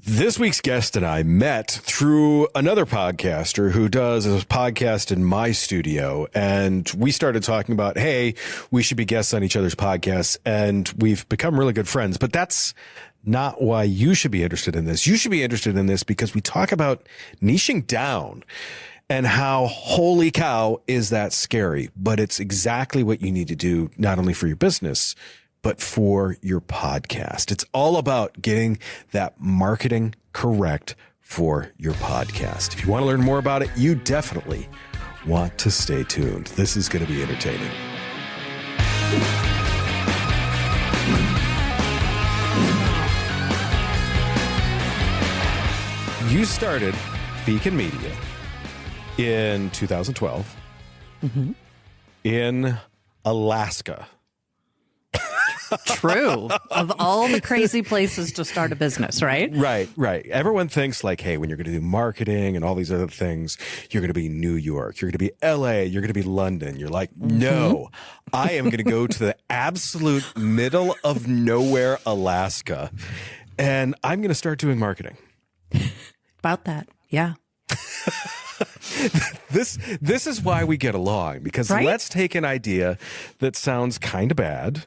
This week's guest and I met through another podcaster who does a podcast in my studio. And we started talking about, hey, we should be guests on each other's podcasts. And we've become really good friends. But that's not why you should be interested in this. You should be interested in this because we talk about niching down and how, holy cow, is that scary? But it's exactly what you need to do, not only for your business, but for your podcast. It's all about getting that marketing correct for your podcast. If you want to learn more about it, you definitely want to stay tuned. This is going to be entertaining. You started Beacon Media in 2012 in Alaska. True. Of all the crazy places to start a business, right? Right. Everyone thinks like, hey, when you're going to do marketing and all these other things, you're going to be New York, you're going to be LA, you're going to be London. You're like, no, I am going to go to the absolute middle of nowhere, Alaska, and I'm going to start doing marketing. About that. Yeah. This is why we get along, because let's take an idea that sounds kind of bad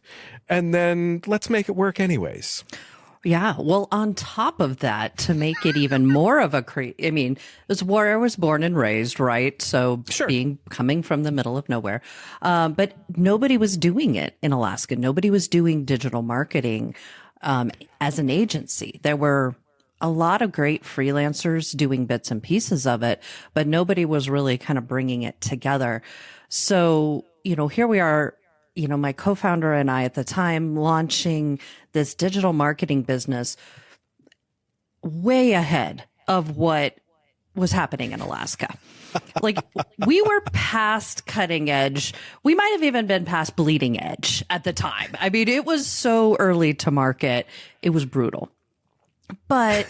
and then let's make it work anyways. Yeah. Well, on top of that, to make it even more of a it's where I was born and raised, right? So coming from the middle of nowhere. But nobody was doing it in Alaska. Nobody was doing digital marketing as an agency. There were a lot of great freelancers doing bits and pieces of it, but nobody was really kind of bringing it together. So, here we are, my co-founder and I at the time launching this digital marketing business way ahead of what was happening in Alaska. Like, we were past cutting edge. We might have even been past bleeding edge at the time. I mean, it was so early to market. It was brutal. But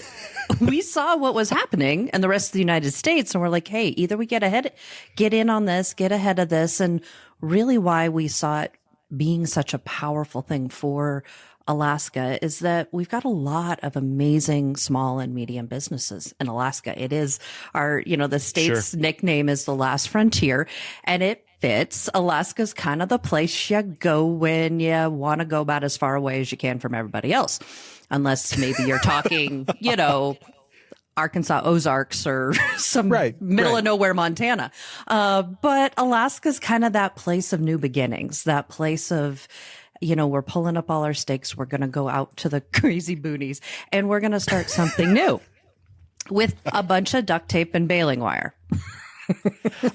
we saw what was happening in the rest of the United States, and we're like, hey, either we get in on this, get ahead of this. And really why we saw it being such a powerful thing for Alaska is that we've got a lot of amazing small and medium businesses in Alaska. It is the state's nickname is the last frontier, and it fits. Alaska's kind of the place you go when you want to go about as far away as you can from everybody else. Unless maybe you're talking, Arkansas Ozarks or some middle of nowhere Montana. But Alaska's kind of that place of new beginnings, that place of, we're pulling up all our stakes. We're going to go out to the crazy boonies and we're going to start something new with a bunch of duct tape and baling wire.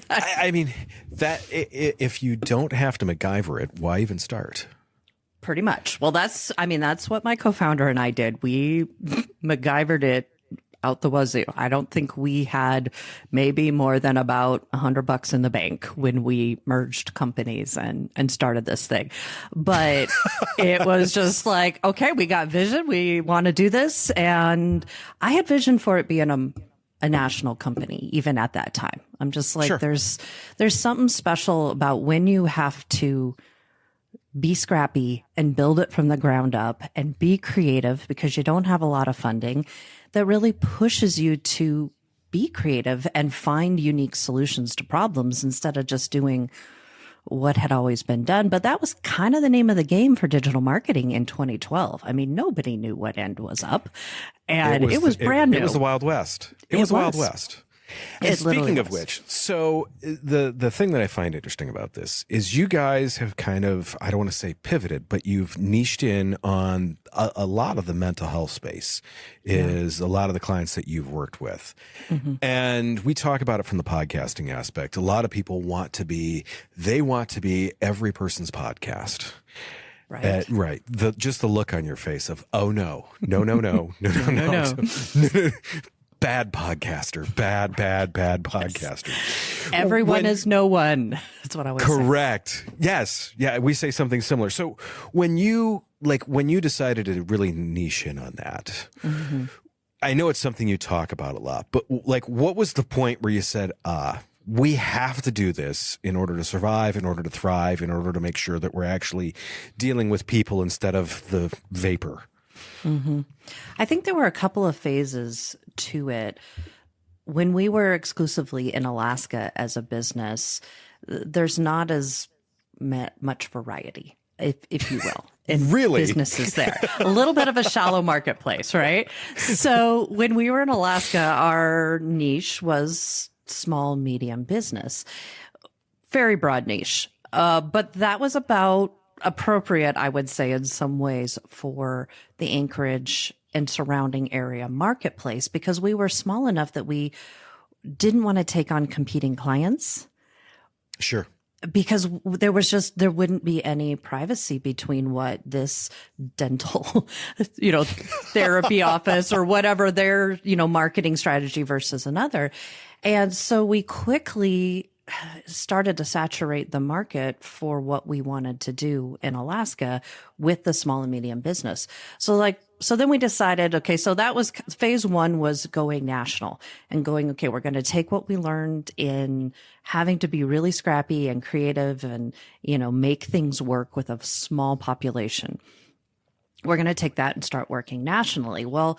I mean, that if you don't have to MacGyver it, why even start? Pretty much. Well, that's what my co-founder and I did. We MacGyvered it out the wazoo. I don't think we had maybe more than about $100 in the bank when we merged companies and started this thing. But it was just like, okay, we got vision. We want to do this. And I had vision for it being a national company, even at that time. I'm just like, there's something special about when you have to be scrappy and build it from the ground up and be creative because you don't have a lot of funding that really pushes you to be creative and find unique solutions to problems instead of just doing what had always been done. But that was kind of the name of the game for digital marketing in 2012. I mean, nobody knew what end was up, and it was brand new. It was the Wild West. It was the Wild West. And speaking of which, so the thing that I find interesting about this is you guys have kind of, I don't want to say pivoted, but you've niched in on a lot of the mental health space is a lot of the clients that you've worked with. And we talk about it from the podcasting aspect. A lot of people want to be every person's podcast. Right. Just the look on your face of, oh no. Bad podcaster, bad podcaster. Everyone is no one. That's what I was correct. Yes. Yeah. We say something similar. So when you decided to really niche in on that, I know it's something you talk about a lot, but like, what was the point where you said, we have to do this in order to survive, in order to thrive, in order to make sure that we're actually dealing with people instead of the vapor? I think there were a couple of phases to it. When we were exclusively in Alaska as a business, there's not as much variety, if you will, in businesses there. A little bit of a shallow marketplace, right? So when we were in Alaska, our niche was small, medium business, very broad niche. But that was about appropriate, I would say, in some ways for the Anchorage and surrounding area marketplace, because we were small enough that we didn't want to take on competing clients. Sure. Because there wouldn't be any privacy between what this dental, therapy office or whatever their, marketing strategy versus another. And so we quickly started to saturate the market for what we wanted to do in Alaska with the small and medium business. So then we decided, okay, so that was phase one, was going national and going, okay, we're going to take what we learned in having to be really scrappy and creative and, make things work with a small population. We're going to take that and start working nationally. Well,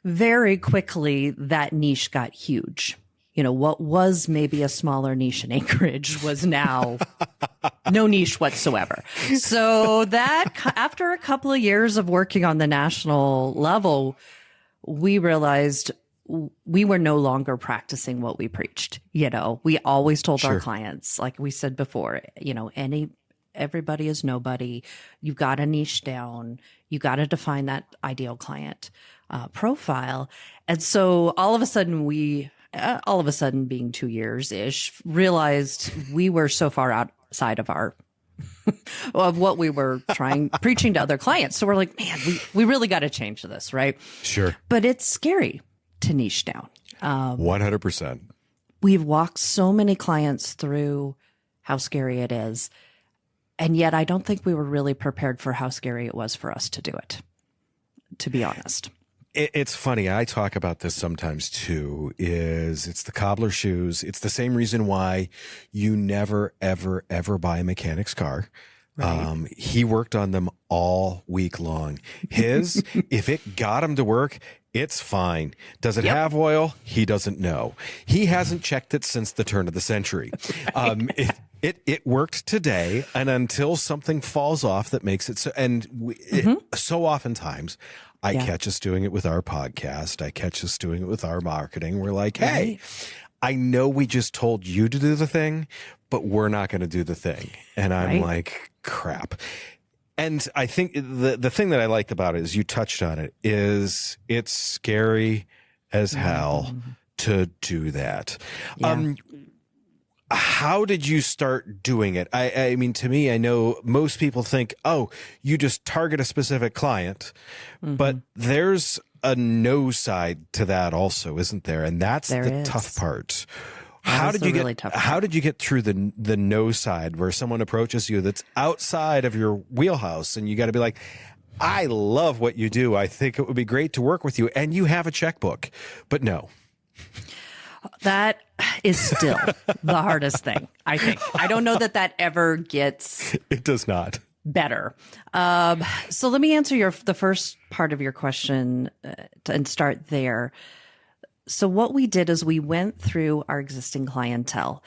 very quickly that niche got huge. What was maybe a smaller niche in Anchorage was now no niche whatsoever. So that after a couple of years of working on the national level, we realized we were no longer practicing what we preached. We always told our clients, like we said before, everybody is nobody. You've got to niche down. You got to define that ideal client profile. And so all of a sudden being 2 years-ish, realized we were so far outside of of what we were preaching to other clients. So we're like, man, we really got to change this, right? Sure. But it's scary to niche down. 100%. We've walked so many clients through how scary it is. And yet I don't think we were really prepared for how scary it was for us to do it, to be honest. It's funny. I talk about this sometimes too, it's the cobbler shoes. It's the same reason why you never, ever, ever buy a mechanic's car. Right. He worked on them all week long. If it got him to work, it's fine. Does it have oil? He doesn't know. He hasn't checked it since the turn of the century. Right. It worked today, and until something falls off that makes it so, so oftentimes I catch us doing it with our podcast. I catch us doing it with our marketing. We're like, hey, I know we just told you to do the thing, but we're not going to do the thing. And I'm like, crap. And I think the thing that I liked about it is you touched on it, is it's scary as hell to do that. Yeah. How did you start doing it? I mean, to me, I know most people think, oh, you just target a specific client, but there's a no side to that also, isn't there? And that's the tough part. How did you get through the no side where someone approaches you that's outside of your wheelhouse and you got to be like, I love what you do. I think it would be great to work with you. And you have a checkbook, but no. That is still the hardest thing, I think. I don't know that ever gets... It does not. Better. So let me answer the first part of your question and start there. So what we did is we went through our existing clientele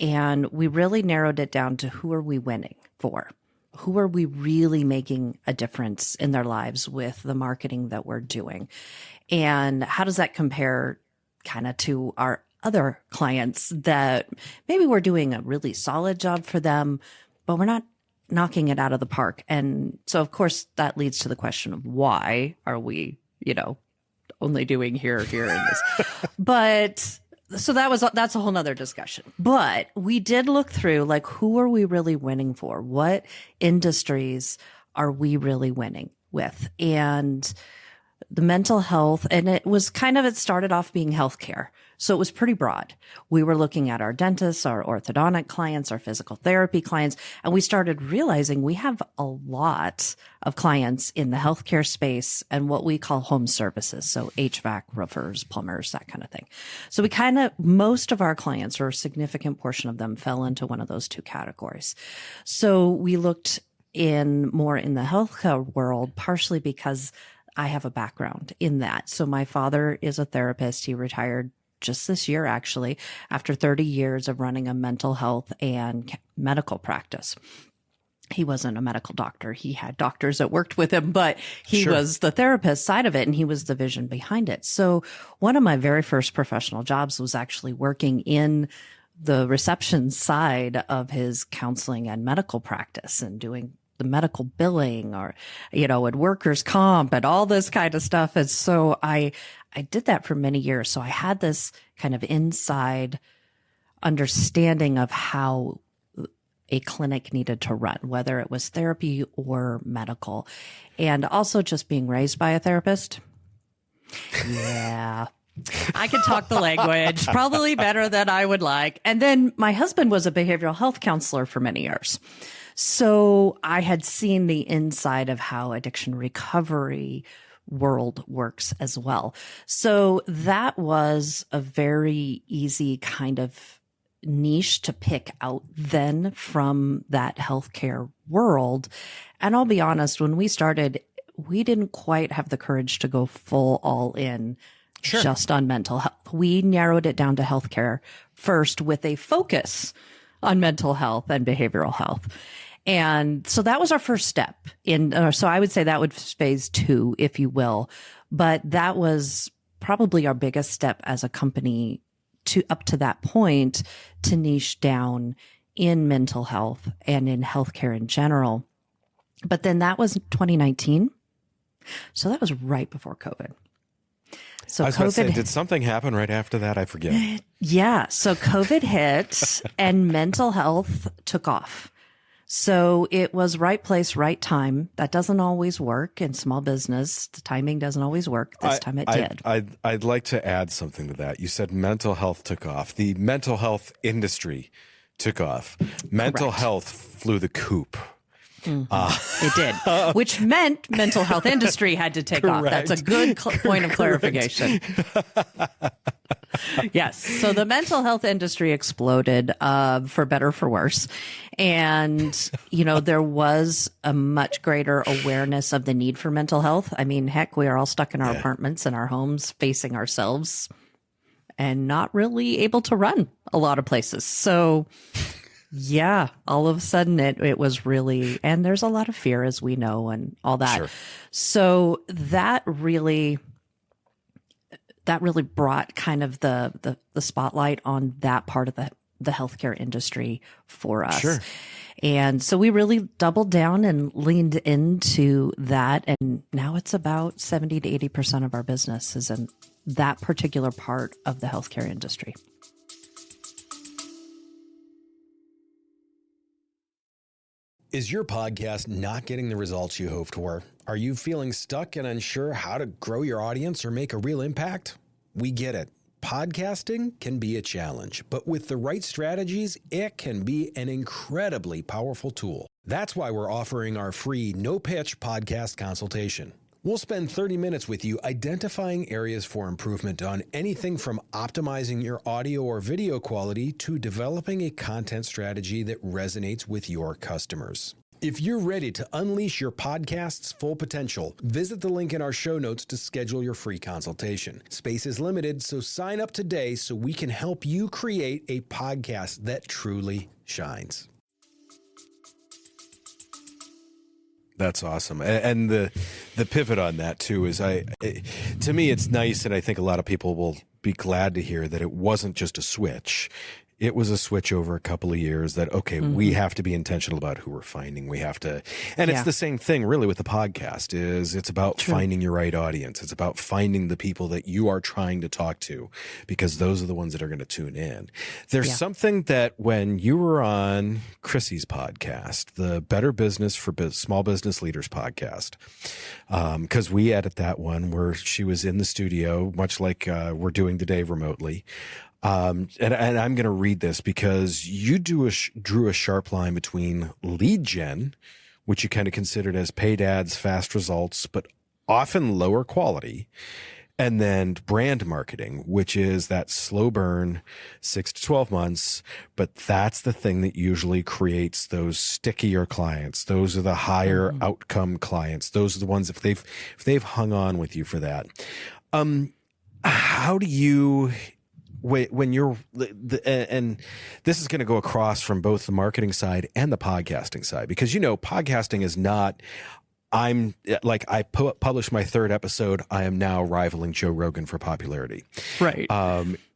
and we really narrowed it down to who are we winning for? Who are we really making a difference in their lives with the marketing that we're doing? And how does that compare kind of to our other clients that maybe we're doing a really solid job for them, but we're not knocking it out of the park? And so, of course, that leads to the question of why are we, only doing here, and this. But so that's a whole nother discussion. But we did look through, like, who are we really winning for? What industries are we really winning with? And the mental health, and it started off being healthcare. So it was pretty broad. We were looking at our dentists, our orthodontic clients, our physical therapy clients, and we started realizing we have a lot of clients in the healthcare space and what we call home services. So HVAC, roofers, plumbers, that kind of thing. So most of our clients, or a significant portion of them, fell into one of those two categories. So we looked more in the healthcare world, partially because I have a background in that. So my father is a therapist. He retired just this year, actually, after 30 years of running a mental health and medical practice. He wasn't a medical doctor. He had doctors that worked with him, but he was the therapist side of it, and he was the vision behind it. So one of my very first professional jobs was actually working in the reception side of his counseling and medical practice and doing the medical billing or, and workers' comp and all this kind of stuff. And so I did that for many years. So I had this kind of inside understanding of how a clinic needed to run, whether it was therapy or medical. And also just being raised by a therapist. Yeah. I can talk the language probably better than I would like. And then my husband was a behavioral health counselor for many years. So I had seen the inside of how addiction recovery world works as well. So that was a very easy kind of niche to pick out then from that healthcare world. And I'll be honest, when we started, we didn't quite have the courage to go full all in just on mental health. We narrowed it down to healthcare first with a focus on mental health and behavioral health. And so that was our first step so I would say that was phase 2, if you will. But that was probably our biggest step as a company up to that point to niche down in mental health and in healthcare in general. But then that was 2019. So that was right before COVID. So I was going to say, did something happen right after that? I forget. Yeah. So COVID hit and mental health took off. So it was right place, right time. That doesn't always work in small business. The timing doesn't always work. This time it did. I'd like to add something to that. You said mental health took off. The mental health industry took off. Mental health flew the coop. It did, which meant mental health industry had to take off. That's a good point of clarification. Yes. So the mental health industry exploded, for better, for worse. And, there was a much greater awareness of the need for mental health. I mean, heck, we are all stuck in our apartments and our homes facing ourselves and not really able to run a lot of places. So yeah, all of a sudden it was really, and there's a lot of fear, as we know, and all that. Sure. So that really brought kind of the spotlight on that part of the healthcare industry for us. Sure. And so we really doubled down and leaned into that. And now it's about 70 to 80% of our business is in that particular part of the healthcare industry. Is your podcast not getting the results you hoped for? Are you feeling stuck and unsure how to grow your audience or make a real impact? We get it. Podcasting can be a challenge, but with the right strategies, it can be an incredibly powerful tool. That's why we're offering our free no-pitch podcast consultation. We'll spend 30 minutes with you identifying areas for improvement on anything from optimizing your audio or video quality to developing a content strategy that resonates with your customers. If you're ready to unleash your podcast's full potential, visit the link in our show notes to schedule your free consultation. Space is limited, so sign up today so we can help you create a podcast that truly shines. That's awesome. And the pivot on that too is to me, it's nice. And I think a lot of people will be glad to hear that it wasn't just a switch. It was a switch over a couple of years that, okay, we have to be intentional about who we're finding. We have to, and it's the same thing really with the podcast is it's about finding your right audience. It's about finding the people that you are trying to talk to because those are the ones that are going to tune in. There's something that when you were on Chrissy's podcast, the Better Business for Small Business Leaders podcast, because we edit that one where she was in the studio, much like we're doing today remotely. And I'm going to read this because you drew a sharp line between lead gen, which you kind of considered as paid ads, fast results, but often lower quality, And then brand marketing, which is that slow burn, 6 to 12 months. But that's the thing that usually creates those stickier clients. Those are the higher outcome clients. Those are the ones if they've hung on with you for that. How do you, when you're, and this is going to go across from both the marketing side and the podcasting side, because, podcasting is not, I published my 3rd episode. I am now rivaling Joe Rogan for popularity. Right.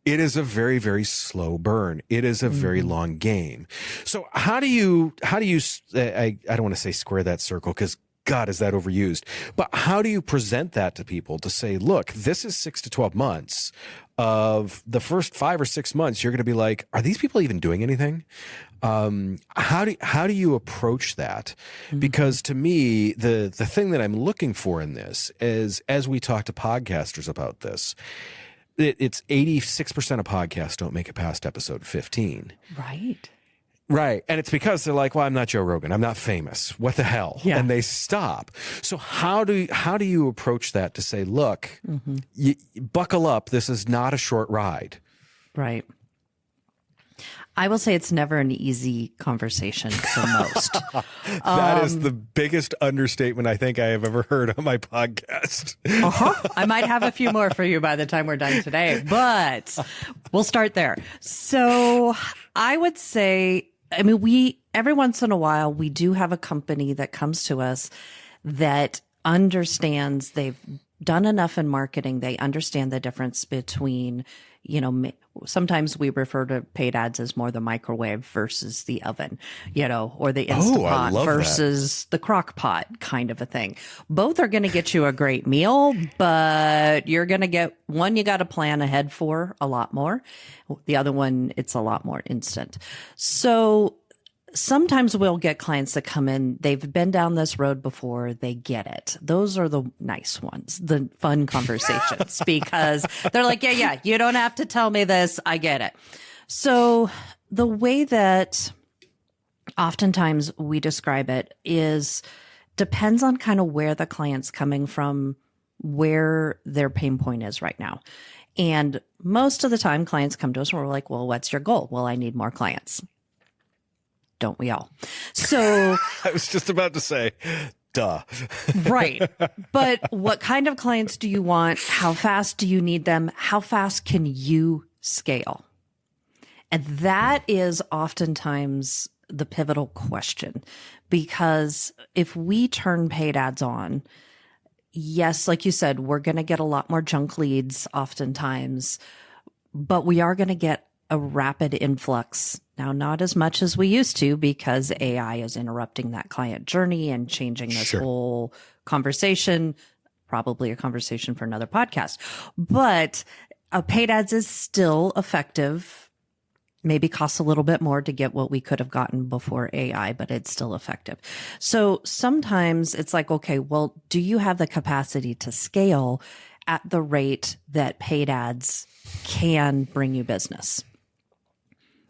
It is a very, very slow burn. It is a very long game. So how do you, I don't want to say square that circle, because God, is that overused? But how do you present that to people to say, look, this is 6 to 12 months of the first 5 or 6 months. You're going to be like, are these people even doing anything? How do you approach that? Because to me, the thing that I'm looking for in this is, as we talk to podcasters about this, it's 86% of podcasts don't make it past episode 15. Right. Right. And it's because they're like, well, I'm not Joe Rogan. I'm not famous. What the hell? Yeah. And they stop. So how do you approach that to say, look, you buckle up. This is not a short ride. Right. I will say it's never an easy conversation for most. That is the biggest understatement I think I have ever heard on my podcast. I might have a few more for you by the time we're done today, but we'll start there. So I would say, every once in a while, we do have a company that comes to us that understands, they've done enough in marketing. They understand the difference between, sometimes we refer to paid ads as more the microwave versus the oven, or the Instant Pot versus the crock pot kind of a thing. Both are going to get you a great meal, but you're going to get one you got to plan ahead for a lot more. The other one, it's a lot more instant. So sometimes we'll get clients that come in, they've been down this road before, they get it. Those are the nice ones, the fun conversations, because they're like, yeah, you don't have to tell me this, I get it. So the way that oftentimes we describe it is depends on kind of where the client's coming from, where their pain point is right now. And most of the time clients come to us and we're like, well, what's your goal? Well, I need more clients. Don't we all? So I was just about to say, duh. Right. But what kind of clients do you want? How fast do you need them? How fast can you scale? And that is oftentimes the pivotal question, because if we turn paid ads on, yes, like you said, we're going to get a lot more junk leads oftentimes, but we are going to get a rapid influx. Now, not as much as we used to, because AI is interrupting that client journey and changing this whole conversation, probably a conversation for another podcast. But paid ads is still effective. Maybe costs a little bit more to get what we could have gotten before AI, but it's still effective. So sometimes it's like, okay, well, do you have the capacity to scale at the rate that paid ads can bring you business?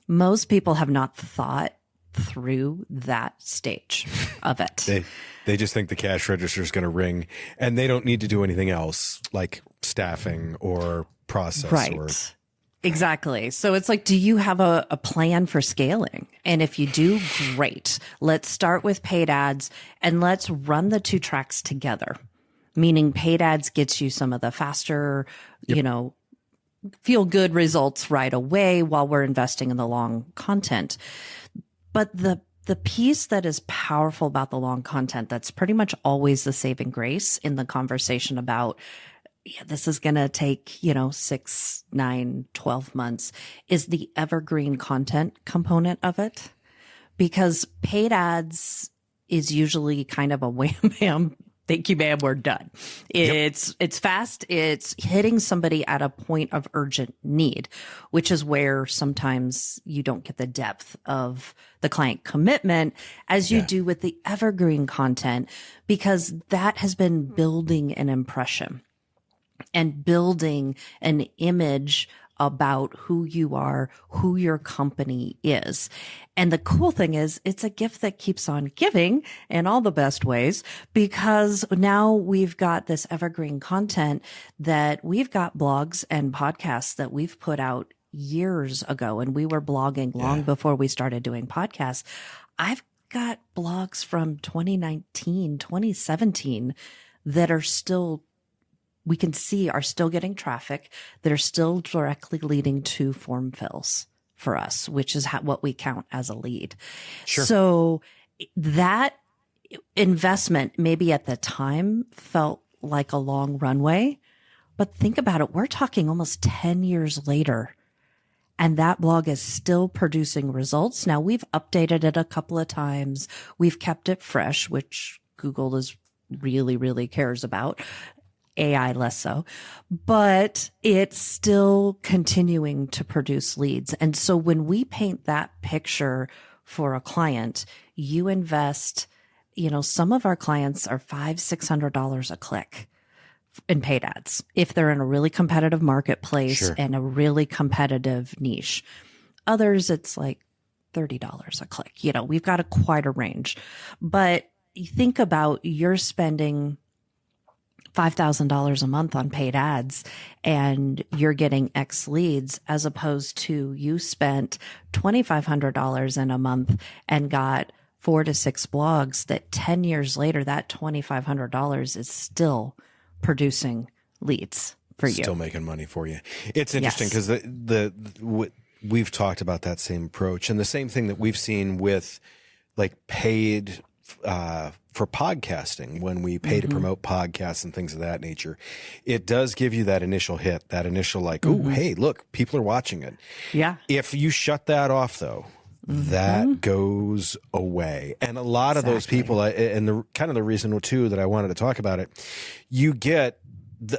Most people have not thought through that stage of it. They just think the cash register is going to ring, and they don't need to do anything else like staffing or process. Right. Exactly. So it's like, do you have a plan for scaling? And if you do, great. Let's start with paid ads and let's run the two tracks together. Meaning paid ads gets you some of the faster, feel good results right away while we're investing in the long content. But the piece that is powerful about the long content, that's pretty much always the saving grace in the conversation about, this is going to take, 6, 9, 12 months, is the evergreen content component of it. Because paid ads is usually kind of a wham bam, thank you, ma'am, we're done. It's fast. It's hitting somebody at a point of urgent need, which is where sometimes you don't get the depth of the client commitment as you do with the evergreen content, because that has been building an impression and building an image about who you are, who your company is. And the cool thing is it's a gift that keeps on giving in all the best ways, because now we've got this evergreen content that we've got blogs and podcasts that we've put out years ago. And we were blogging long before we started doing podcasts. I've got blogs from 2019, 2017 that are still, we can see are still getting traffic, that are still directly leading to form fills for us, which is what we count as a lead. Sure. So that investment maybe at the time felt like a long runway, but think about it. We're talking almost 10 years later, and that blog is still producing results. Now, we've updated it a couple of times. We've kept it fresh, which Google is really, really cares about. AI less so, but it's still continuing to produce leads. And so when we paint that picture for a client, you invest, some of our clients are $500-$600 a click in paid ads if they're in a really competitive marketplace and a really competitive niche. Others, it's like $30 a click. We've got quite a range. But you think about, you're spending $5,000 a month on paid ads and you're getting X leads, as opposed to you spent $2,500 in a month and got 4 to 6 blogs that 10 years later, that $2,500 is still producing leads for you. Still making money for you. It's interesting because we've talked about that same approach, and the same thing that we've seen with like paid for podcasting, when we pay to promote podcasts and things of that nature. It does give you that initial hit, that initial like, oh, hey, look, people are watching it. Yeah. If you shut that off though, that goes away. And a lot of those people, and the kind of the reason too that I wanted to talk about it, you get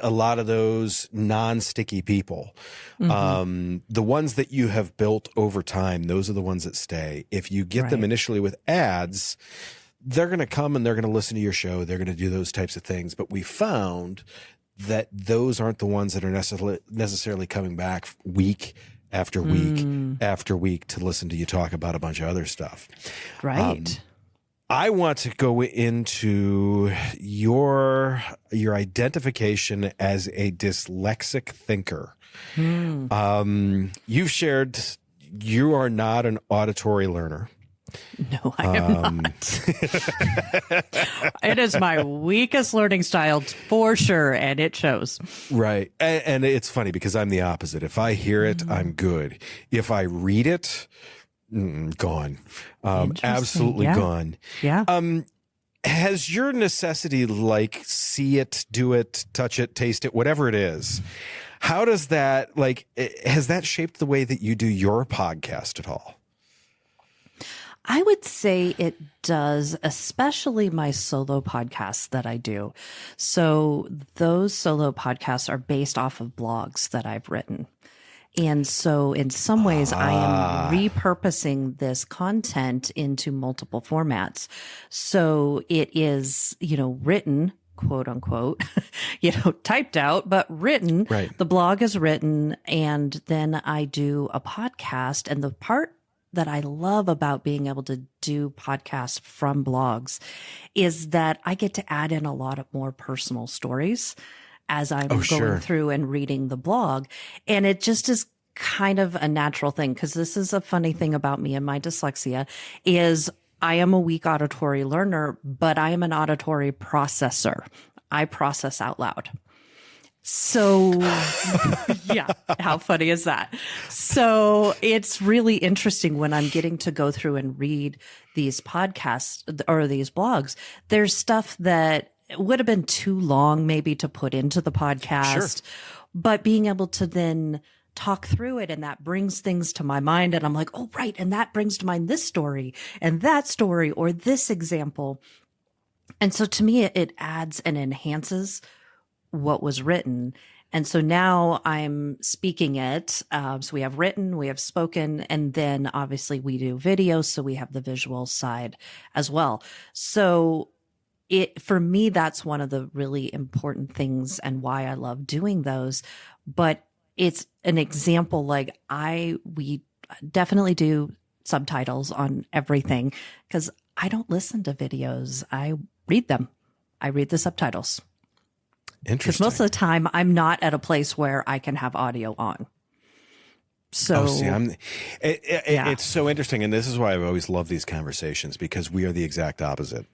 a lot of those non-sticky people. The ones that you have built over time, those are the ones that stay. If you get them initially with ads, they're going to come and they're going to listen to your show. They're going to do those types of things. But we found that those aren't the ones that are necessarily coming back week after week after week to listen to you talk about a bunch of other stuff. Right. I want to go into your identification as a dyslexic thinker. You've shared you are not an auditory learner. No, I am not. It is my weakest learning style for sure, and it shows. Right. And it's funny because I'm the opposite. If I hear it, I'm good. If I read it, gone. Absolutely gone. Yeah. Has your necessity, like see it, do it, touch it, taste it, whatever it is, how does that, has that shaped the way that you do your podcast at all? I would say it does, especially my solo podcasts that I do. So those solo podcasts are based off of blogs that I've written. And so in some ways, I am repurposing this content into multiple formats. So it is, written, quote unquote, typed out, but written. Right. The blog is written, and then I do a podcast. And the part that I love about being able to do podcasts from blogs is that I get to add in a lot of more personal stories as I'm going through and reading the blog. And it just is kind of a natural thing, because this is a funny thing about me and my dyslexia is I am a weak auditory learner, but I am an auditory processor. I process out loud. So yeah, how funny is that? So it's really interesting when I'm getting to go through and read these podcasts or these blogs. There's stuff that would have been too long maybe to put into the podcast, but being able to then talk through it, and that brings things to my mind, and I'm like, oh, right. And that brings to mind this story and that story or this example. And so to me, it adds and enhances what was written. And so now I'm speaking it. So we have written, we have spoken, and then obviously we do video. So we have the visual side as well. So for me, that's one of the really important things and why I love doing those. But it's an example. Like we definitely do subtitles on everything because I don't listen to videos. I read them. I read the subtitles. Interesting. Because most of the time I'm not at a place where I can have audio on. So it's so interesting. And this is why I've always loved these conversations, because we are the exact opposite.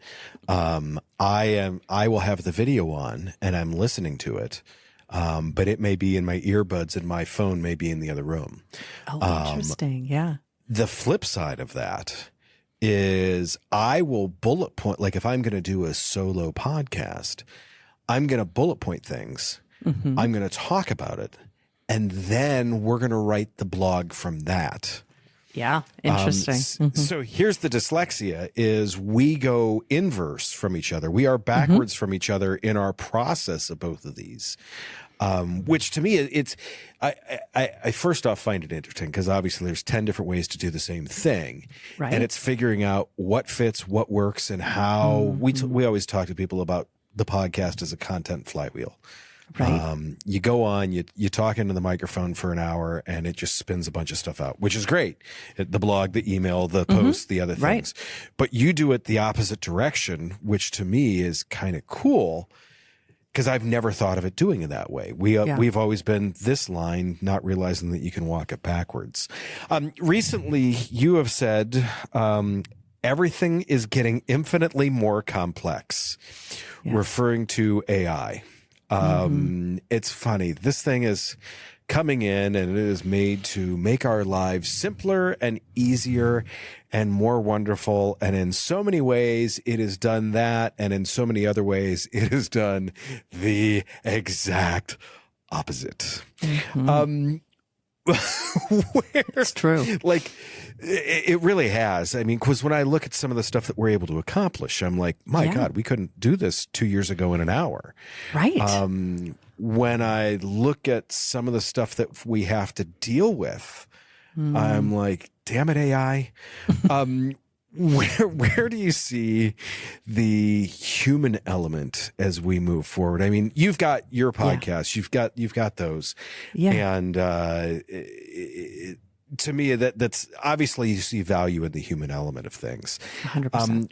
I will have the video on and I'm listening to it. But it may be in my earbuds and my phone may be in the other room. Oh, interesting. Yeah. The flip side of that is I will bullet point, like if I'm going to do a solo podcast, I'm going to bullet point things. Mm-hmm. I'm going to talk about it. And then we're going to write the blog from that. Yeah. Interesting. Mm-hmm. So here's the dyslexia is we go inverse from each other. We are backwards from each other in our process of both of these. Which to me, I first off find it interesting because obviously there's 10 different ways to do the same thing. Right. And it's figuring out what fits, what works, and how we always talk to people about the podcast as a content flywheel. Right. You go on, you talk into the microphone for an hour and it just spins a bunch of stuff out, which is great. The blog, the email, the post, the other things. Right. But you do it the opposite direction, which to me is kind of cool because I've never thought of it doing it that way. We've always been this line, not realizing that you can walk it backwards. Recently, you have said everything is getting infinitely more complex, referring to AI. It's funny. This thing is coming in and it is made to make our lives simpler and easier and more wonderful. And in so many ways, it has done that. And in so many other ways, it has done the exact opposite. It's true. Like, it really has. I mean, because when I look at some of the stuff that we're able to accomplish, I'm like, my God, we couldn't do this 2 years ago in an hour. Right. When I look at some of the stuff that we have to deal with, I'm like, damn it, AI. Where do you see the human element as we move forward? I mean, you've got your podcast, you've got those, and to me, that's obviously you see value in the human element of things. 100%.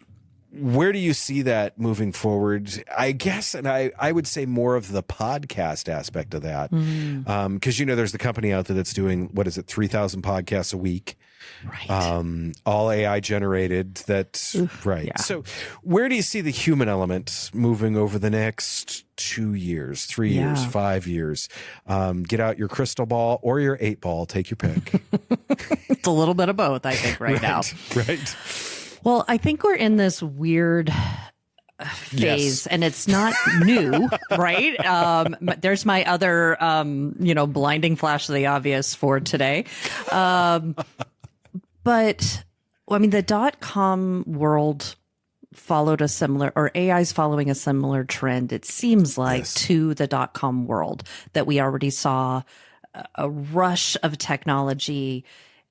Where do you see that moving forward? I guess, and I would say more of the podcast aspect of that, because there's the company out there that's doing 3,000 podcasts a week. Right. All AI generated. Right. Yeah. So where do you see the human element moving over the next 2 years, 3 years, 5 years? Get out your crystal ball or your 8-ball. Take your pick. It's a little bit of both, I think, right now. Right. Well, I think we're in this weird phase and it's not new, right? There's my other, blinding flash of the obvious for today. But I mean, the .com world followed a similar, or AI's following a similar trend, it seems like, to the .com world, that we already saw a rush of technology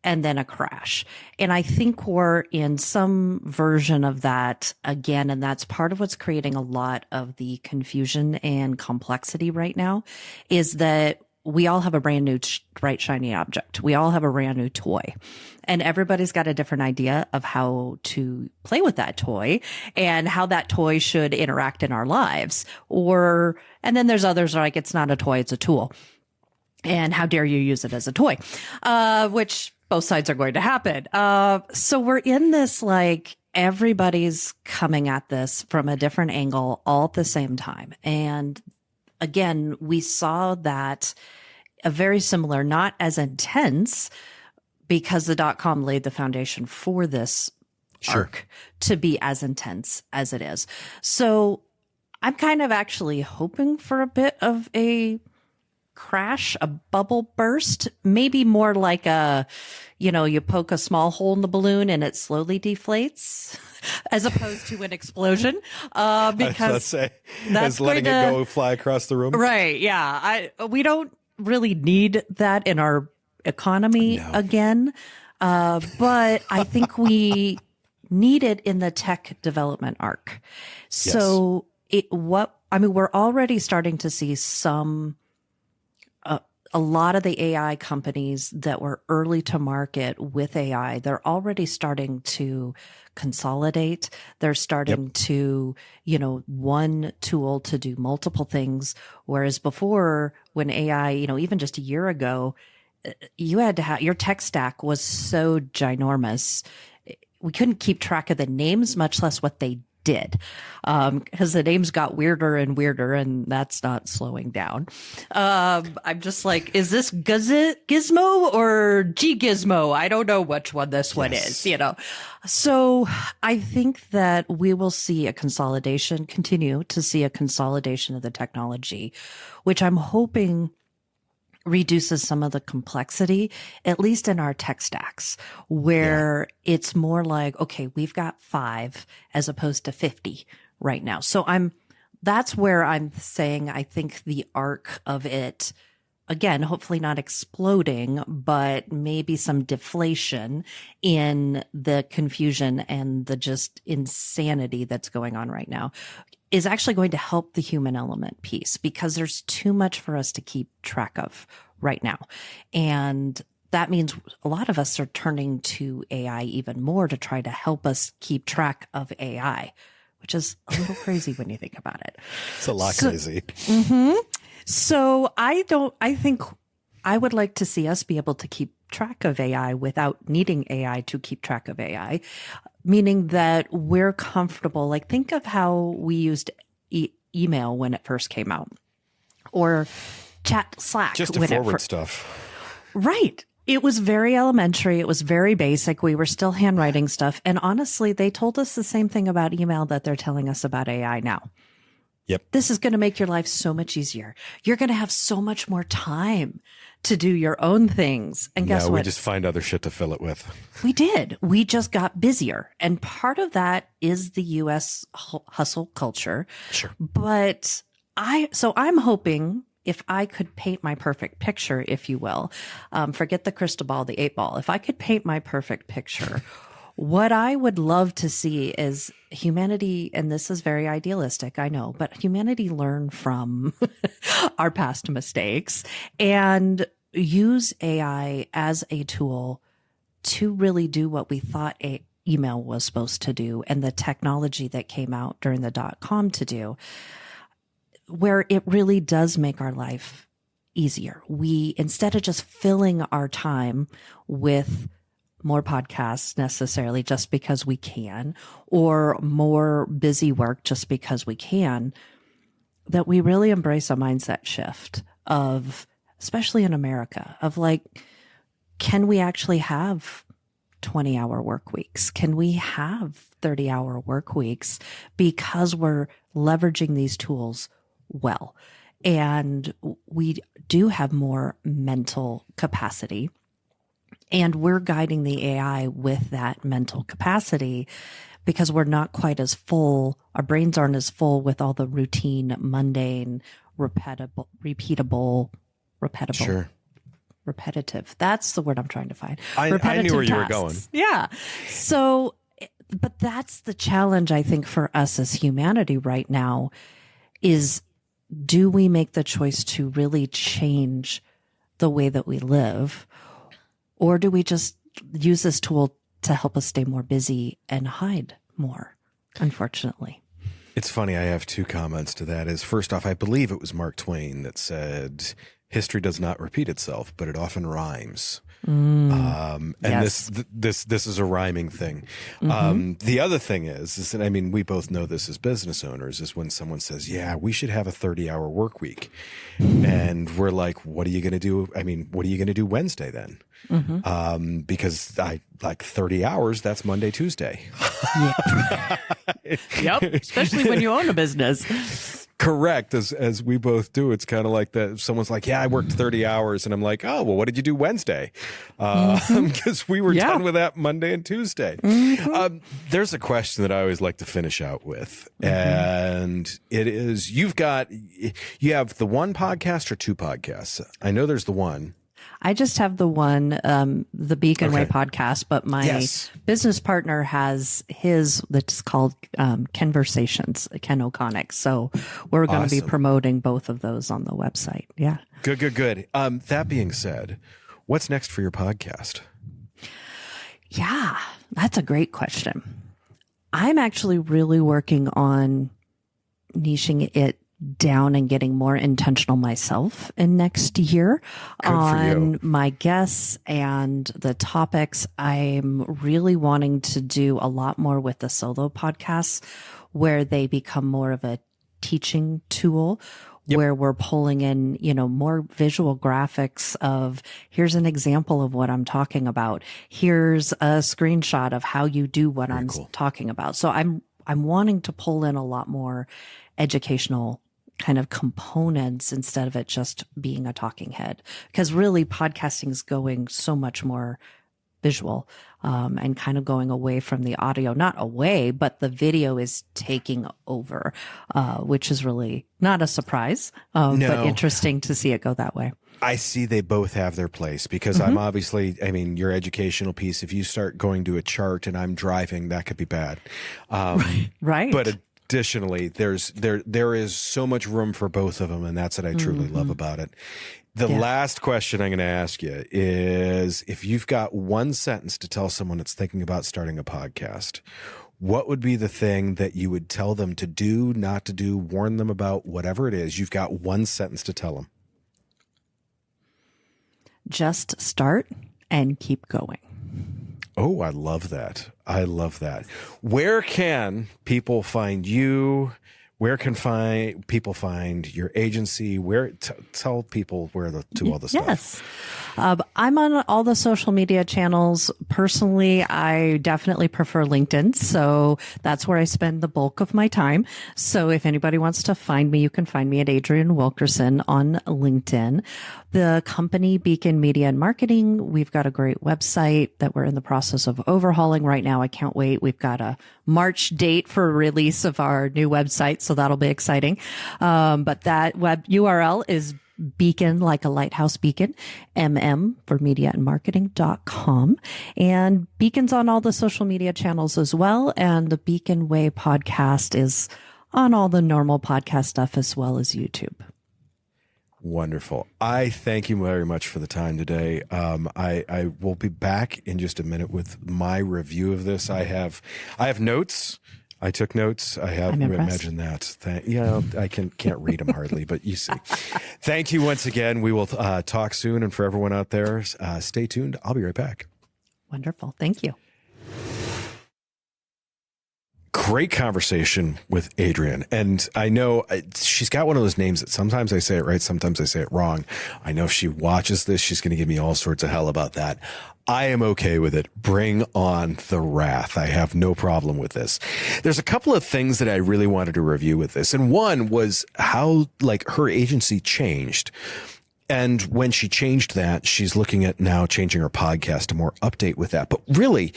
and then a crash. And I think we're in some version of that again. And that's part of what's creating a lot of the confusion and complexity right now, is that we all have a brand new bright, shiny object. We all have a brand new toy, and everybody's got a different idea of how to play with that toy and how that toy should interact in our lives. And then there's others like, it's not a toy, it's a tool. And how dare you use it as a toy? Which both sides are going to happen. So we're in this, like, everybody's coming at this from a different angle all at the same time. And again, we saw that a very similar, not as intense, because the .com laid the foundation for this arc to be as intense as it is. So I'm kind of actually hoping for a bit of a crash, a bubble burst, maybe more like you poke a small hole in the balloon and it slowly deflates, as opposed to an explosion. Because that's letting it go fly across the room. Right. Yeah. We don't really need that in our economy again. But I think need it in the tech development arc. So we're already starting to see some a lot of the AI companies that were early to market with AI, they're already starting to consolidate. They're starting to, one tool to do multiple things. Whereas before, when AI, even just a year ago, you had to have your tech stack was so ginormous. We couldn't keep track of the names, much less what they did, because the names got weirder and weirder, and that's not slowing down. I'm just like, is this Gizmo or G-Gizmo? I don't know which one this one is, So I think that we will see continue to see a consolidation of the technology, which I'm hoping reduces some of the complexity, at least in our tech stacks, where it's more like, okay, we've got 5 as opposed to 50 right now. So that's where I'm saying, I think the arc of it, again, hopefully not exploding, but maybe some deflation in the confusion and the just insanity that's going on right now, is actually going to help the human element piece, because there's too much for us to keep track of right now. And that means a lot of us are turning to AI even more to try to help us keep track of AI, which is a little crazy when you think about it. It's a lot crazy. So I think I would like to see us be able to keep track of AI without needing AI to keep track of AI, meaning that we're comfortable. Like, think of how we used email when it first came out, or Slack. Just to forward stuff. Right. It was very elementary. It was very basic. We were still handwriting stuff. And honestly, they told us the same thing about email that they're telling us about AI now. Yep. This is going to make your life so much easier. You're going to have so much more time to do your own things. And guess what? We just find other shit to fill it with. We did. We just got busier. And part of that is the US hustle culture. Sure. But I'm hoping, if I could paint my perfect picture, if you will, forget the crystal ball, the 8 ball. If I could paint my perfect picture, what I would love to see is humanity, and this is very idealistic, I know, but humanity learn from our past mistakes and use AI as a tool to really do what we thought email was supposed to do, and the technology that came out during the .com to do, where it really does make our life easier. We, instead of just filling our time with more podcasts necessarily just because we can, or more busy work just because we can, that we really embrace a mindset shift of, especially in America, of like, can we actually have 20-hour work weeks? Can we have 30-hour work weeks because we're leveraging these tools well? And we do have more mental capacity, and we're guiding the AI with that mental capacity because we're not quite as full. Our brains aren't as full with all the routine, mundane, repeatable. Sure. Repetitive. That's the word I'm trying to find. I knew where you were going. Yeah. So, but that's the challenge, I think, for us as humanity right now is, do we make the choice to really change the way that we live? Or do we just use this tool to help us stay more busy and hide more, unfortunately? It's funny. I have 2 comments to that. Is, first off, I believe it was Mark Twain that said, history does not repeat itself, but it often rhymes. And yes. this is a rhyming thing. The other thing is that, I mean, we both know this as business owners, is when someone says, yeah, we should have a 30-hour work week. And we're like, what are you going to do? I mean, what are you going to do Wednesday then? Because I like 30 hours, that's Monday, Tuesday. Yep. Especially when you own a business. Correct. As we both do. It's kind of like that. Someone's like, yeah, I worked 30 hours. And I'm like, oh, well, what did you do Wednesday? Because we were done with that Monday and Tuesday. There's a question that I always like to finish out with. And it is, you have the one podcast or 2 podcasts? I know there's the one. I just have the one, the Beacon Way podcast, but my business partner has his that's called Conversations, Ken O'Connick. So we're going to be promoting both of those on the website. Yeah. Good. That being said, what's next for your podcast? Yeah, that's a great question. I'm actually really working on niching it down and getting more intentional myself in next year on my guests and the topics. I'm really wanting to do a lot more with the solo podcasts where they become more of a teaching tool. Where we're pulling in, more visual graphics of here's an example of what I'm talking about. Here's a screenshot of how you do what I'm talking about. So I'm wanting to pull in a lot more educational kind of components instead of it just being a talking head, because really podcasting is going so much more visual, and kind of going away from the audio, not away, but the video is taking over, which is really not a surprise, but interesting to see it go that way. I see they both have their place because I'm obviously, your educational piece, if you start going to a chart and I'm driving, that could be bad. Right. But additionally, there is so much room for both of them. And that's what I truly love about it. The last question I'm going to ask you is, if you've got one sentence to tell someone that's thinking about starting a podcast, what would be the thing that you would tell them to do, not to do, warn them about, whatever it is? You've got one sentence to tell them. Just start and keep going. Oh, I love that. Where can people find you? Where can people find your agency? Tell people where to do all the stuff. Yes. I'm on all the social media channels. Personally, I definitely prefer LinkedIn. So that's where I spend the bulk of my time. So if anybody wants to find me, you can find me at Adrienne Wilkerson on LinkedIn. The company Beacon Media and Marketing, we've got a great website that we're in the process of overhauling right now. I can't wait. We've got a March date for release of our new website, so that'll be exciting. But that web URL is Beacon, like a lighthouse beacon, for media and marketing.com. And Beacon's on all the social media channels as well. And the Beacon Way podcast is on all the normal podcast stuff as well as YouTube. Wonderful. I thank you very much for the time today. I will be back in just a minute with my review of this. I have notes. I took notes. Imagine that. I can't read them hardly, but you see. Thank you once again. We will talk soon. And for everyone out there, stay tuned. I'll be right back. Wonderful. Thank you. Great conversation with Adrienne. And I know she's got one of those names that sometimes I say it right, sometimes I say it wrong. I know if she watches this, she's going to give me all sorts of hell about that. I am okay with it. Bring on the wrath. I have no problem with this. There's a couple of things that I really wanted to review with this. And one was how her agency changed. And when she changed that, she's looking at now changing her podcast to more update with that. But really,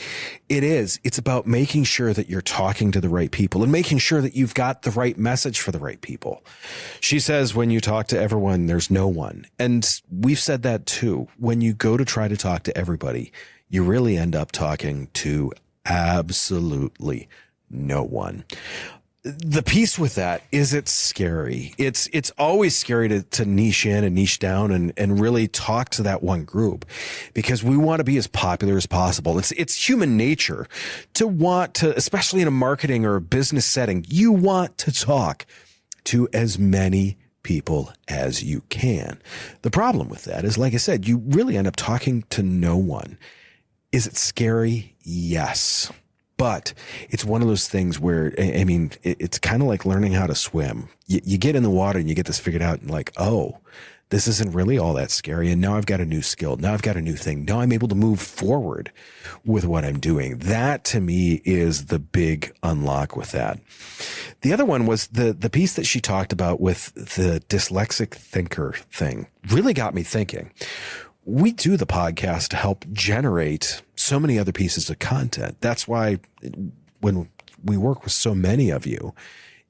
it's about making sure that you're talking to the right people and making sure that you've got the right message for the right people. She says, when you talk to everyone, there's no one. And we've said that too. When you go to try to talk to everybody, you really end up talking to absolutely no one. The piece with that is it's scary. It's always scary to niche in and niche down and really talk to that one group, because we want to be as popular as possible. It's human nature to want to, especially in a marketing or a business setting, you want to talk to as many people as you can. The problem with that is, like I said, you really end up talking to no one. Is it scary? Yes. But it's one of those things where, it's kind of like learning how to swim. You get in the water and you get this figured out and like, oh, this isn't really all that scary. And now I've got a new skill. Now I've got a new thing. Now I'm able to move forward with what I'm doing. That to me is the big unlock with that. The other one was the piece that she talked about with the dyslexic thinker thing really got me thinking. We do the podcast to help generate so many other pieces of content. That's why when we work with so many of you,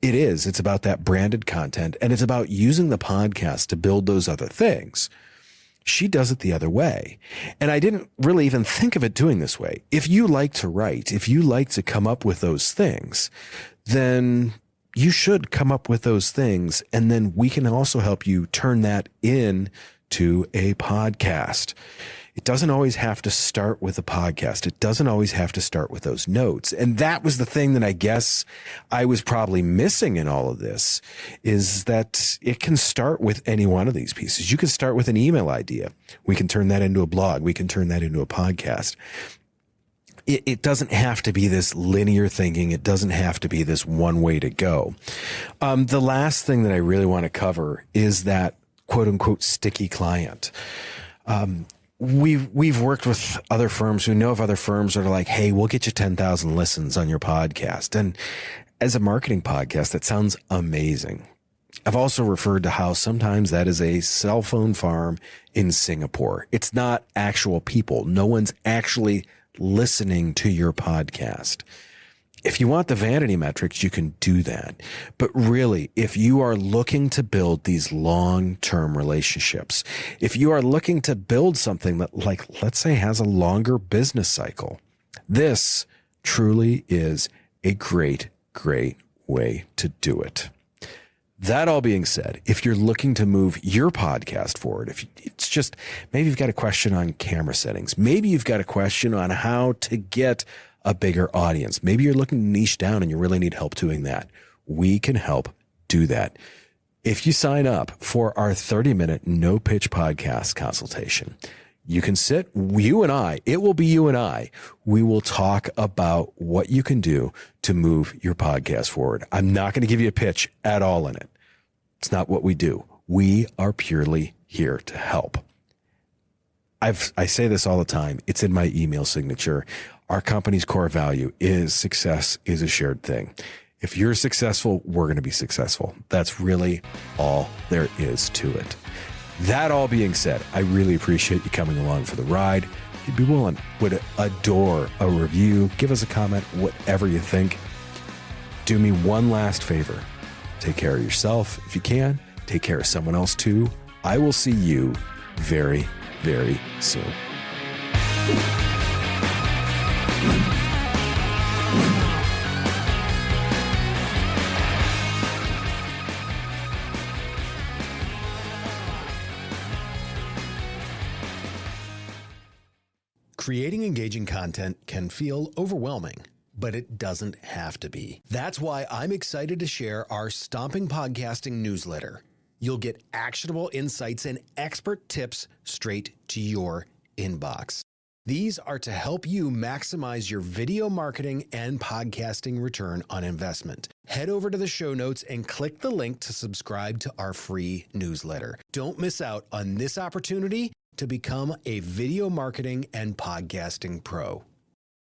it's about that branded content, and it's about using the podcast to build those other things. She does it the other way. And I didn't really even think of it doing this way. If you like to write, if you like to come up with those things, then you should come up with those things. And then we can also help you turn that into a podcast. It doesn't always have to start with a podcast. It doesn't always have to start with those notes. And that was the thing that I guess I was probably missing in all of this, is that it can start with any one of these pieces. You can start with an email idea. We can turn that into a blog. We can turn that into a podcast. It doesn't have to be this linear thinking. It doesn't have to be this one way to go. The last thing that I really want to cover is that quote unquote sticky client. We've worked with other firms. We know of other firms that are like, hey, we'll get you 10,000 listens on your podcast. And as a marketing podcast, that sounds amazing. I've also referred to how sometimes that is a cell phone farm in Singapore. It's not actual people. No one's actually listening to your podcast. If you want the vanity metrics, you can do that. But really, if you are looking to build these long-term relationships, if you are looking to build something that, like, let's say, has a longer business cycle, this truly is a great, great way to do it. That all being said, if you're looking to move your podcast forward, if it's just, maybe you've got a question on camera settings, maybe you've got a question on how to get a bigger audience, maybe you're looking to niche down and you really need help doing that, we can help do that. If you sign up for our 30-minute no pitch podcast consultation, you can sit, you and I, it will be you and I. We will talk about what you can do to move your podcast forward. I'm not going to give you a pitch at all in it. It's not what we do. We are purely here to help. I say this all the time. It's in my email signature. Our company's core value is success is a shared thing. If you're successful, we're going to be successful. That's really all there is to it. That all being said, I really appreciate you coming along for the ride. If you'd be willing, would adore a review. Give us a comment, whatever you think. Do me one last favor. Take care of yourself if you can. Take care of someone else too. I will see you very, very soon. Creating engaging content can feel overwhelming, but it doesn't have to be. That's why I'm excited to share our Stomping Podcasting newsletter. You'll get actionable insights and expert tips straight to your inbox. These are to help you maximize your video marketing and podcasting return on investment. Head over to the show notes and click the link to subscribe to our free newsletter. Don't miss out on this opportunity to become a video marketing and podcasting pro.